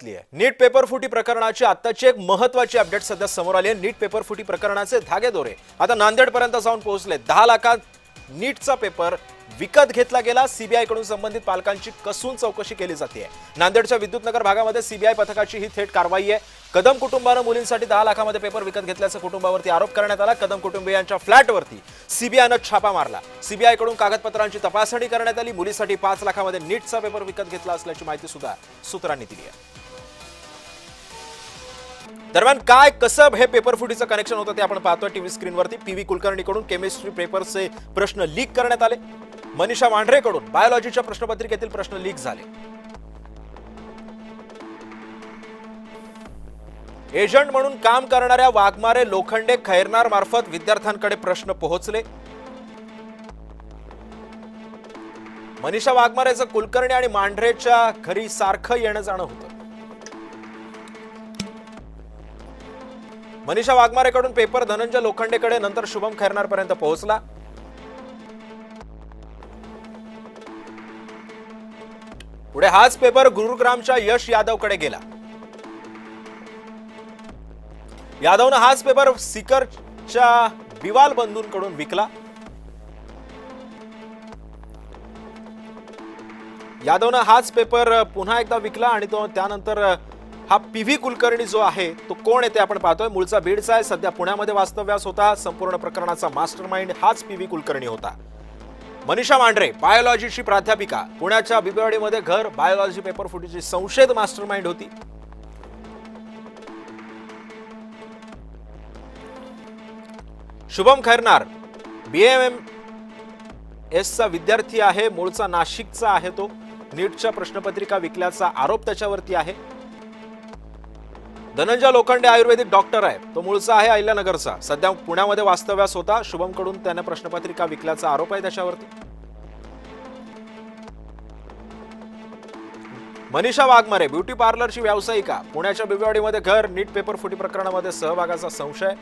नीट paper फुटी प्रकरणाची आत्ताची एक महत्त्वाची अपडेट सध्या समोर आली आहे। नीट पेपर फुटी प्रकरणाचे धागेदोरे आता नांदेड पर्यंत जाऊन पोहोचले। 10 लाखात नीटचा पेपर विकत घेतला गेला। सीबीआय कडून संबंधित पालकांची कसून चौकशी केली जाते। नांदेडच्या विद्युतनगर भागामध्ये सीबीआय पथकाची ही थेट कारवाई आहे। कदम कुटुंबाने मुलींसाठी 10 लाखांमध्ये पेपर विकत घेतल्याचा कुटुंबावरती आरोप करण्यात आला। कदम कुटुंबियांच्या फ्लॅटवरती सीबीआयने छापा मारला। सीबीआय कडून कागदपत्रांची तपासणी करण्यात आली। मुलीसाठी 5 लाखांमध्ये नीटचा पेपर विकत घेतला असल्याची माहिती सुद्धा सूत्रांनी दिली आहे। दरम्यान काय कसं हे पेपर फुटीचं कनेक्शन होतं ते आपण पाहतोय टीव्ही स्क्रीनवरती। पीव्ही कुलकर्णीकडून केमिस्ट्री पेपरचे प्रश्न लीक करण्यात आले। मनीषा मांढरेकडून बायोलॉजीच्या प्रश्नपत्रिकेतील प्रश्न लीक झाले। एजंट म्हणून काम करणाऱ्या वाघमारे लोखंडे खैरनार मार्फत विद्यार्थ्यांकडे प्रश्न पोहोचले। मनीषा वाघमारेचं कुलकर्णी आणि मांढरेच्या घरी सारखं येणं जाणं होतं। मनीषा वाघमारेकडून पेपर धनंजय लोखंडेकडे नंतर शुभम खैरनार पर्यंत पोहोचला। पुढे हाच पेपर गुरुग्रामच्या यश यादवकडे गेला। यादवने हाच पेपर सिकरच्या बिवाल बंधूंकडून विकला। यादवने हाच पेपर पुन्हा एकदा विकला आणि तो त्यानंतर हा पीव्ही कुलकर्णी जो आहे तो कोण आहे ते आपण पाहतोय। मूळचा बीडचा आहे, सध्या पुण्यामध्ये वास्तव्यास होता। संपूर्ण प्रकरणाचा मास्टरमाइंड हाच पीव्ही कुलकर्णी होता। मनीषा मांढरे बायोलॉजीची प्राध्यापिका, पुण्याच्या बिबवेवाडीमध्ये घर, बायोलॉजी पेपर फुटीची संशयित मास्टरमाइंड होती। शुभम खैरनार BAMS चा विद्यार्थी आहे, मूळचा नाशिकचा आहे। तो नीटच्या प्रश्नपत्रिका विकल्याचा आरोप त्याच्यावरती आहे। धनंजय लोखंडे आयुर्वेदिक डॉक्टर आहे, तो मूळचा आहे अहिल्यानगरचा, सध्या पुण्यामध्ये वास्तव्यास होता। शुभम कडून त्याने प्रश्नपत्रिका विकल्याचा आरोप आहे त्याच्यावरती। मनीषा वाघमारे ब्युटी पार्लरची व्यावसायिका, पुण्याच्या बिबवेवाडीमध्ये घर, नीट पेपर फुटी प्रकरणामध्ये सहभागाचा संशय।